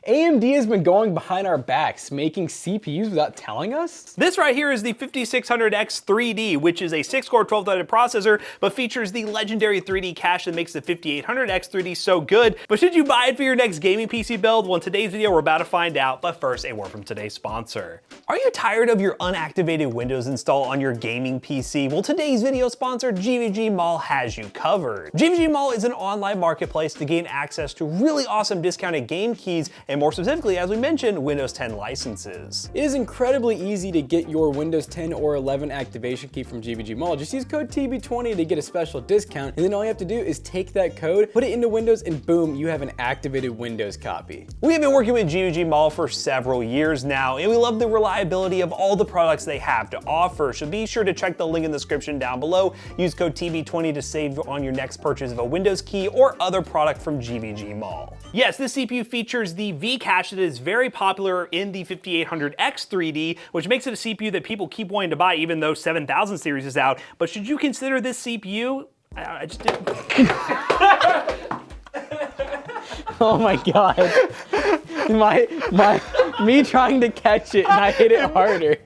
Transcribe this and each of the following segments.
AMD has been going behind our backs, making CPUs without telling us? This right here is the 5600X 3D, which is a 6-core 12-threaded processor, but features the legendary 3D cache that makes the 5800X 3D so good. But should you buy it for your next gaming PC build? Well, in today's video, we're about to find out, but first, a word from today's sponsor. Are you tired of your unactivated Windows install on your gaming PC? Well, today's video sponsor, GVG Mall, has you covered. GVG Mall is an online marketplace to gain access to really awesome discounted game keys, and more specifically, as we mentioned, Windows 10 licenses. It is incredibly easy to get your Windows 10 or 11 activation key from GVG Mall. Just use code TB20 to get a special discount, and then all you have to do is take that code, put it into Windows, and boom, you have an activated Windows copy. We have been working with GVG Mall for several years now, and we love the reliability of all the products they have to offer, so be sure to check the link in the description down below. Use code TB20 to save on your next purchase of a Windows key or other product from GVG Mall. Yes, this CPU features the V cache that is very popular in the 5800X 3D, which makes it a CPU that people keep wanting to buy even though 7000 series is out. But should you consider this CPU? I just didn't. Oh my god. Me trying to catch it and I hit it harder.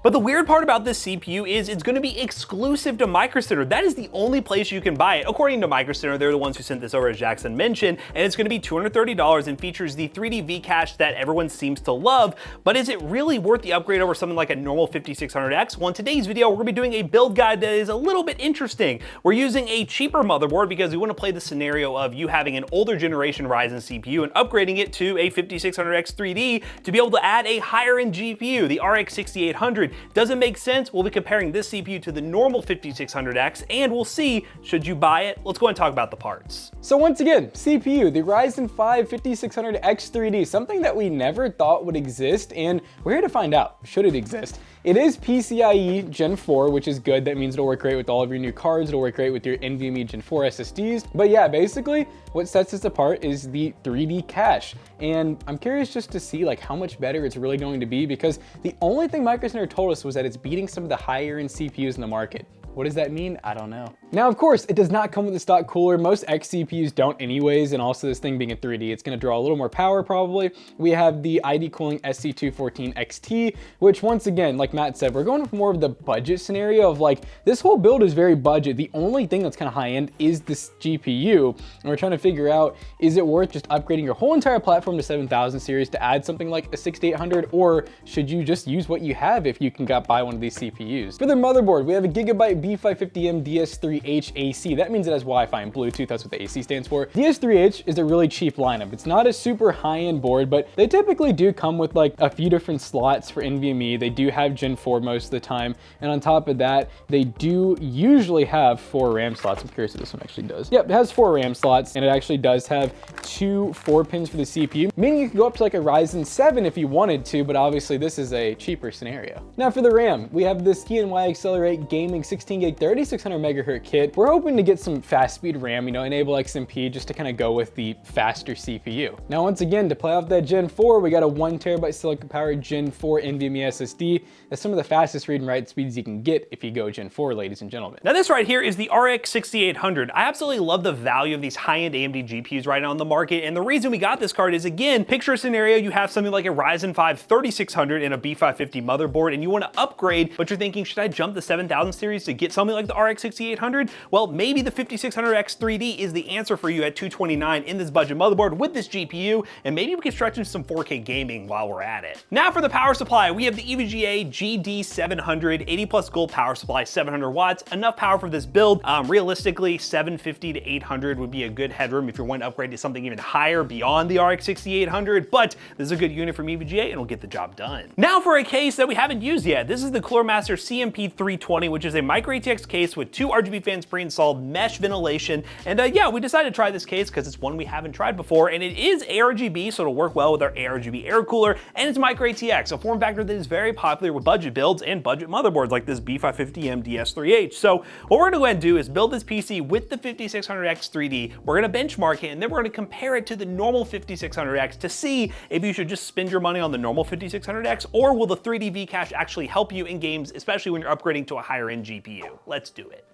But the weird part about this CPU is it's going to be exclusive to Microcenter. That is the only place you can buy it. According to Microcenter, they're the ones who sent this over, as Jackson mentioned, and it's going to be $230 and features the 3D V cache that everyone seems to love. But is it really worth the upgrade over something like a normal 5600X? Well, in today's video, we're going to be doing a build guide that is a little bit interesting. We're using a cheaper motherboard because we want to play the scenario of you having an older generation Ryzen CPU and upgrading it to a 5600X 3D to be able to add a higher end GPU, the RX 6800. Doesn't make sense? We'll be comparing this CPU to the normal 5600X, and we'll see, should you buy it? Let's go and talk about the parts. So once again, CPU, the Ryzen 5 5600X 3D, something that we never thought would exist, and we're here to find out, should it exist. It is PCIe Gen 4, which is good. That means it'll work great with all of your new cards. It'll work great with your NVMe Gen 4 SSDs. But yeah, basically, what sets this apart is the 3D cache. And I'm curious just to see like how much better it's really going to be, because the only thing Microcenter told us was that it's beating some of the higher end CPUs in the market. What does that mean? I don't know. Now, of course, it does not come with a stock cooler. Most X CPUs don't anyways, and also this thing being a 3D, it's gonna draw a little more power probably. We have the ID Cooling SC214 XT, which once again, like Matt said, we're going with more of the budget scenario of like, this whole build is very budget. The only thing that's kind of high end is this GPU, and we're trying to figure out, is it worth just upgrading your whole entire platform to 7000 series to add something like a 6800, or should you just use what you have if you can buy one of these CPUs? For the motherboard, we have a Gigabyte B550M DS3H AC. That means it has Wi-Fi and Bluetooth. That's what the AC stands for. DS3H is a really cheap lineup. It's not a super high-end board, but they typically do come with like a few different slots for NVMe. They do have Gen 4 most of the time. And on top of that, they do usually have 4 RAM slots. I'm curious if this one actually does. Yep, it has 4 RAM slots, and it actually does have 2 4-pins for the CPU, meaning you can go up to like a Ryzen 7 if you wanted to, but obviously this is a cheaper scenario. Now for the RAM, we have this PNY XLR8 gaming 16 gig 3600 megahertz kit. We're hoping to get some fast speed RAM, enable XMP just to kind of go with the faster CPU. Now, once again, to play off that Gen 4, we got a 1 terabyte Sillcon powered Gen 4 NVMe SSD. That's some of the fastest read and write speeds you can get if you go Gen 4, ladies and gentlemen. Now this right here is the RX 6800. I absolutely love the value of these high-end AMD GPUs right now on the market, and the reason we got this card is, again, picture a scenario, you have something like a Ryzen 5 3600 and a B550 motherboard, and you want to upgrade, but you're thinking, should I jump the 7000 series to get something like the RX 6800? Well, maybe the 5600X 3D is the answer for you at $229 in this budget motherboard with this GPU, and maybe we can stretch into some 4K gaming while we're at it. Now for the power supply, we have the EVGA GD700 80 plus gold power supply, 700 watts, enough power for this build. Realistically, 750 to 800 would be a good headroom if you're wanting to upgrade to something even higher beyond the RX 6800, but this is a good unit from EVGA and it'll get the job done. Now for a case that we haven't used yet. This is the Master CMP 320, which is a micro ATX case with 2 RGB fans pre-installed, mesh ventilation, and yeah, we decided to try this case because it's one we haven't tried before, and it is ARGB, so it'll work well with our ARGB air cooler, and it's micro ATX, a form factor that is very popular with budget builds and budget motherboards like this B550M DS3H. So what we're gonna go ahead and do is build this PC with the 5600X 3D, we're gonna benchmark it, and then we're gonna compare it to the normal 5600X to see if you should just spend your money on the normal 5600X, or will the 3D V cache actually help you in games, especially when you're upgrading to a higher end GPU. Let's do it.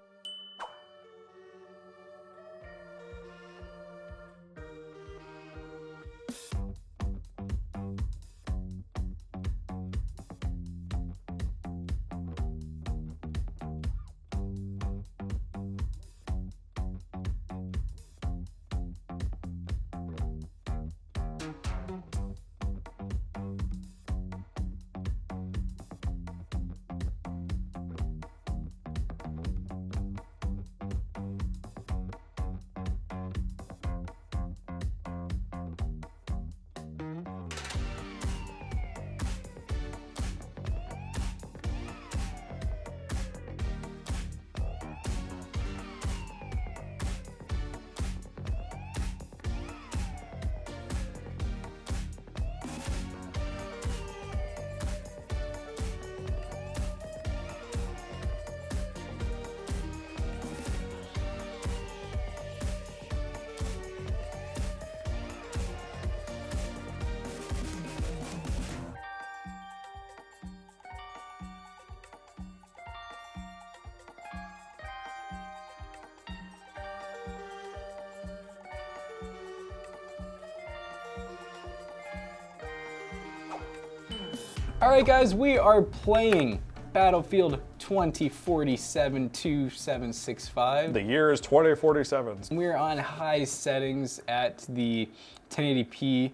All right, guys, we are playing Battlefield 2047-2765. The year is 2047. We're on high settings at the 1080p,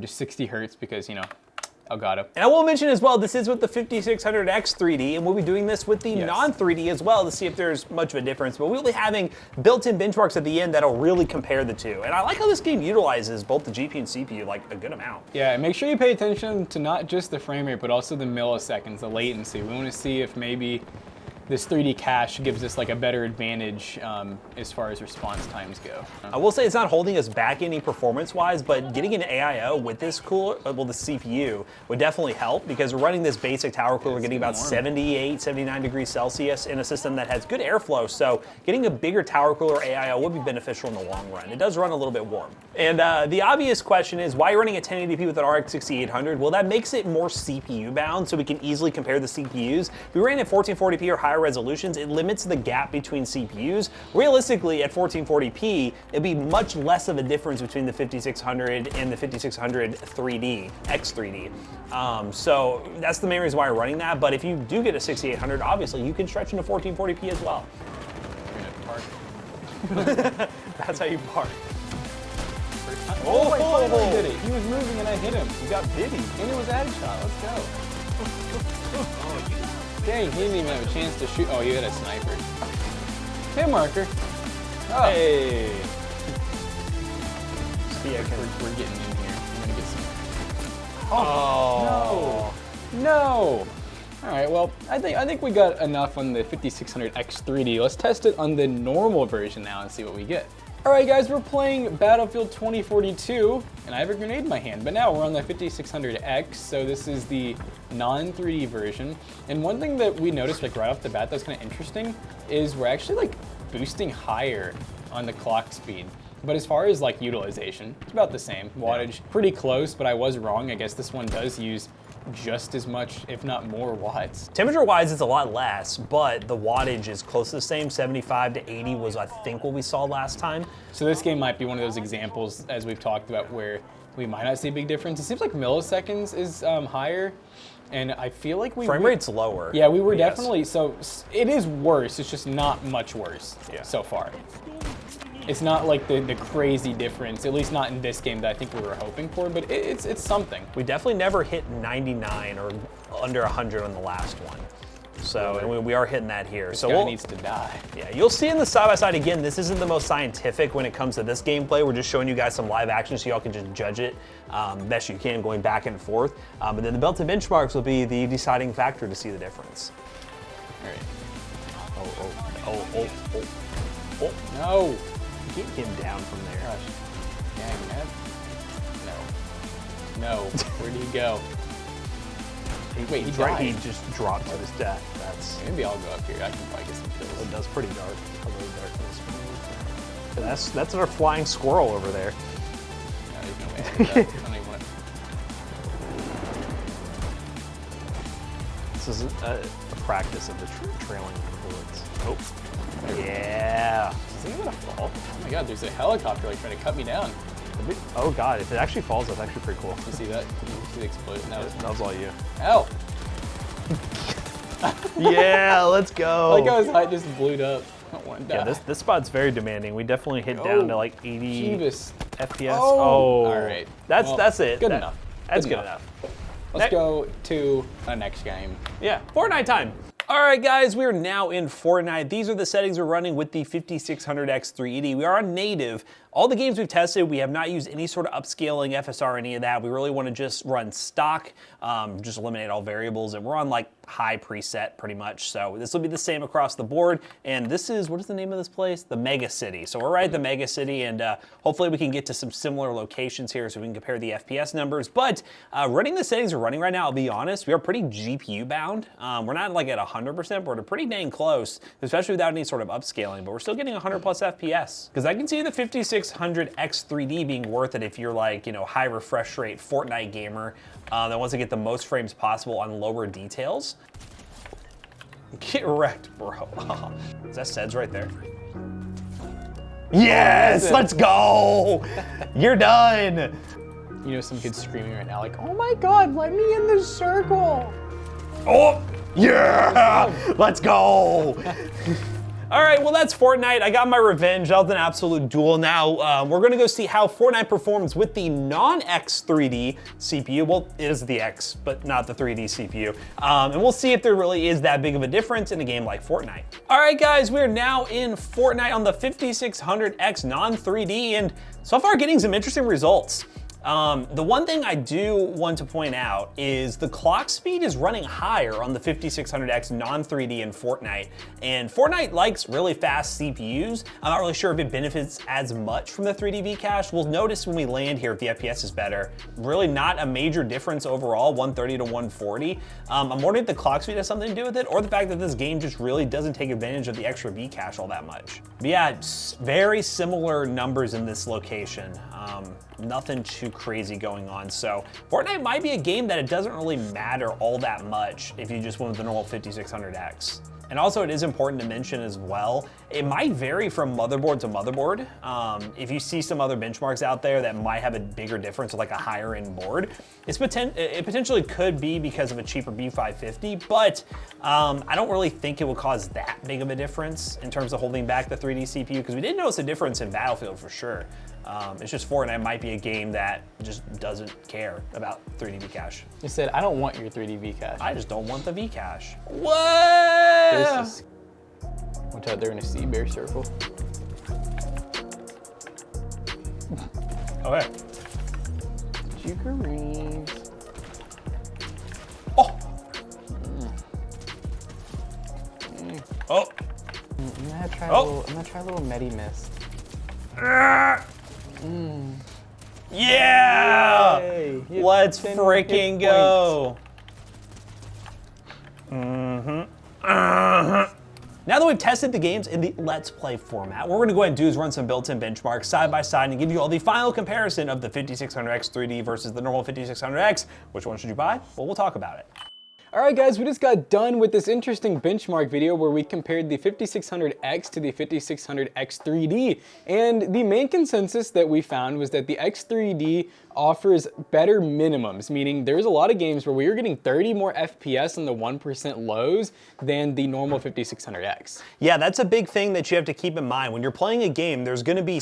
just 60 hertz because, you know, Elgato. And I will mention as well, this is with the 5600X 3D, and we'll be doing this with the non-3D as well to see if there's much of a difference. But we'll be having built-in benchmarks at the end that'll really compare the two. And I like how this game utilizes both the GPU and CPU like a good amount. Yeah, and make sure you pay attention to not just the frame rate, but also the milliseconds, the latency. We want to see if maybe this 3D cache gives us like a better advantage as far as response times go. I will say it's not holding us back any performance-wise, but getting an AIO with this cooler, well, the CPU would definitely help because we're running this basic tower cooler, getting about 78, 79 degrees Celsius in a system that has good airflow. So getting a bigger tower cooler AIO would be beneficial in the long run. It does run a little bit warm. And the obvious question is, why are you running a 1080p with an RX 6800? Well, that makes it more CPU bound, so we can easily compare the CPUs. If we ran at 1440p or higher resolutions, it limits the gap between CPUs. Realistically, at 1440p, it'd be much less of a difference between the 5600 and the 5600 3D, X3D. So that's the main reason why we're running that. But if you do get a 6800, obviously you can stretch into 1440p as well. That's how you park. Oh, I finally did it. He was moving and I hit him. You got biddy. And it was ad shot. Let's go. Dang, he didn't even have a chance to shoot. Oh, you had a sniper. Hit marker. Oh. Hey. Yeah, we're getting in here. We're gonna get some. Oh. No. All right. Well, I think we got enough on the 5600X 3D. Let's test it on the normal version now and see what we get. All right, guys, we're playing Battlefield 2042, and I have a grenade in my hand, but now we're on the 5600X, so this is the non-3D version. And one thing that we noticed like right off the bat that's kind of interesting is we're actually like boosting higher on the clock speed. But as far as like utilization, it's about the same. Wattage, pretty close, but I was wrong. I guess this one does use just as much, if not more watts. Temperature-wise, it's a lot less, but the wattage is close to the same. 75 to 80 was, I think, what we saw last time. So this game might be one of those examples, as we've talked about, where we might not see a big difference. It seems like milliseconds is higher, and I feel like frame rate's lower. Yeah, we were definitely, so it is worse, it's just not much worse so far. It's not like the crazy difference, at least not in this game that I think we were hoping for, but it's something. We definitely never hit 99 or under 100 on the last one. So and we are hitting that here. This guy needs to die. Yeah, you'll see in the side-by-side again, this isn't the most scientific when it comes to this gameplay. We're just showing you guys some live action so y'all can just judge it best you can going back and forth. But then the built-in benchmarks will be the deciding factor to see the difference. All right. Oh. No. Get him down from there. Gosh. Dang, man. No. Where did he go? Wait, he died. He just dropped to his death. Maybe I'll go up here. I can probably get some kills. It does pretty dark. That's our flying squirrel over there. No, there's no way I did that. I don't even want This is a practice of the trailing bullets. Oh. Yeah. Is he gonna fall? Oh my god, there's a helicopter like trying to cut me down. Oh god, if it actually falls, that's actually pretty cool. You see that? You see the explosion? That was all you. Ow! Yeah, let's go. Like how his height just blew up. I don't want to die. Yeah, this spot's very demanding. We definitely hit down to like 80 FPS. Oh. All right. That's it. Good enough. That's good enough. Let's go to the next game. Yeah, Fortnite time. All right, guys, we are now in Fortnite. These are the settings we're running with the 5600X 3D. We are on native. All the games we've tested, we have not used any sort of upscaling, FSR, any of that. We really want to just run stock, just eliminate all variables, and we're on like high preset pretty much. So this will be the same across the board. And this is, what is the name of this place? The Mega City. So we're right at the Mega City, and hopefully we can get to some similar locations here so we can compare the FPS numbers. But running the settings we're running right now, I'll be honest, we are pretty GPU bound. We're not like at 100%, but we're pretty dang close, especially without any sort of upscaling, but we're still getting 100 plus FPS. Because I can see the 5600X 3D being worth it if you're like, you know, high refresh rate Fortnite gamer that wants to get the most frames possible on lower details. Get wrecked, bro. Is that SEDS right there? Yes, let's go. You're done. You know, some kid's screaming right now, like, oh my God, let me in the circle. Oh, yeah, let's go. All right, well, that's Fortnite. I got my revenge. That was an absolute duel. Now, we're gonna go see how Fortnite performs with the non-X3D CPU. Well, it is the X, but not the 3D CPU. And we'll see if there really is that big of a difference in a game like Fortnite. All right, guys, we're now in Fortnite on the 5600X non-3D, and so far getting some interesting results. The one thing I do want to point out is the clock speed is running higher on the 5600X non-3D in Fortnite, and Fortnite likes really fast CPUs. I'm not really sure if it benefits as much from the 3D V-cache. We'll notice when we land here if the FPS is better. Really not a major difference overall, 130 to 140. I'm wondering if the clock speed has something to do with it, or the fact that this game just really doesn't take advantage of the extra V-cache all that much. But yeah, very similar numbers in this location. Nothing too crazy going on. So Fortnite might be a game that it doesn't really matter all that much if you just went with the normal 5600X. And also it is important to mention as well, it might vary from motherboard to motherboard. If you see some other benchmarks out there that might have a bigger difference with like a higher end board, it potentially could be because of a cheaper B550, but I don't really think it will cause that big of a difference in terms of holding back the 3D CPU, because we did notice a difference in Battlefield for sure. It's just Fortnite might be a game that just doesn't care about 3D V-cache. You said, I don't want your 3D V-cache. I just don't want the V-cache. What? Watch out, they're in a sea bear circle. Okay. Jukeries. Oh! Oh! I'm gonna try a little Medi Mist. Yeah! Yay. Let's freaking go. Now that we've tested the games in the Let's Play format, what we're gonna go ahead and do is run some built-in benchmarks side by side and give you all the final comparison of the 5600X 3D versus the normal 5600X. Which one should you buy? Well, we'll talk about it. All right, guys, we just got done with this interesting benchmark video where we compared the 5600X to the 5600X 3D. And the main consensus that we found was that the X3D offers better minimums, meaning there's a lot of games where we were getting 30 more FPS on the 1% lows than the normal 5600X. Yeah, that's a big thing that you have to keep in mind. When you're playing a game, there's gonna be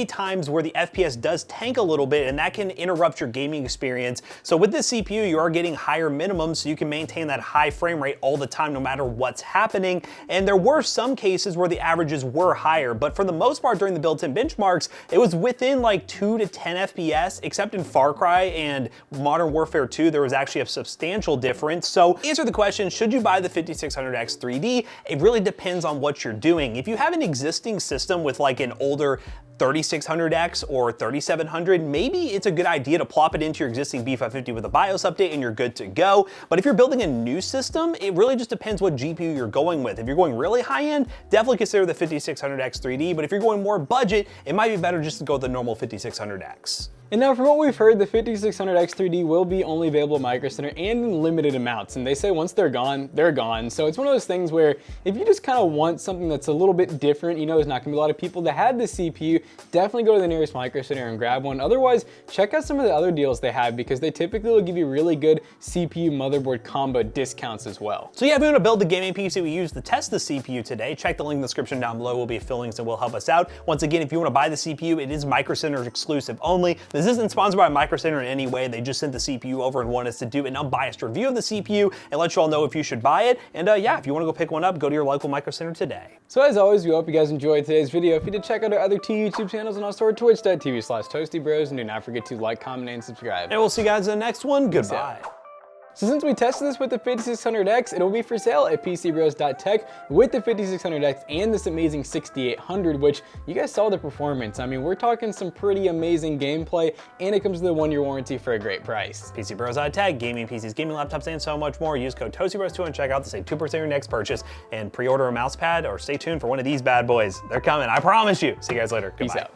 times where the FPS does tank a little bit, and that can interrupt your gaming experience. So with this CPU, you are getting higher minimums, so you can maintain that high frame rate all the time, no matter what's happening. And there were some cases where the averages were higher, but for the most part during the built-in benchmarks, it was within like 2 to 10 FPS, except in Far Cry and Modern Warfare 2, there was actually a substantial difference. So answer the question, should you buy the 5600X 3D? It really depends on what you're doing. If you have an existing system with like an older 3600X or 3700, maybe it's a good idea to plop it into your existing B550 with a BIOS update and you're good to go. But if you're building a new system, it really just depends what GPU you're going with. If you're going really high end, definitely consider the 5600X 3D, but if you're going more budget, it might be better just to go with the normal 5600X. And now from what we've heard, the 5600X 3D will be only available at Microcenter and in limited amounts. And they say once they're gone, they're gone. So it's one of those things where if you just kind of want something that's a little bit different, you know, there's not gonna be a lot of people that have the CPU, definitely go to the nearest Microcenter and grab one. Otherwise, check out some of the other deals they have because they typically will give you really good CPU motherboard combo discounts as well. So yeah, if you want to build the gaming PC we used to test the CPU today, check the link in the description down below. We'll be affiliate links and will help us out. Once again, if you want to buy the CPU, it is Microcenter exclusive only. This isn't sponsored by Microcenter in any way. They just sent the CPU over and wanted us to do an unbiased review of the CPU and let you all know if you should buy it. And yeah, if you want to go pick one up, go to your local Microcenter today. So as always, we hope you guys enjoyed today's video. If you did, check out our other two YouTube channels and also our twitch.tv/ToastyBros, and do not forget to like, comment, and subscribe. And we'll see you guys in the next one. Goodbye. So since we tested this with the 5600X, it'll be for sale at PCBros.tech with the 5600X and this amazing 6800, which you guys saw the performance. I mean, we're talking some pretty amazing gameplay, and it comes with a 1-year warranty for a great price. PCBros.tech, gaming PCs, gaming laptops, and so much more. Use code ToastyBros2 and check out to save 2% your next purchase, and pre-order a mouse pad or stay tuned for one of these bad boys. They're coming, I promise you. See you guys later. Goodbye. Peace out.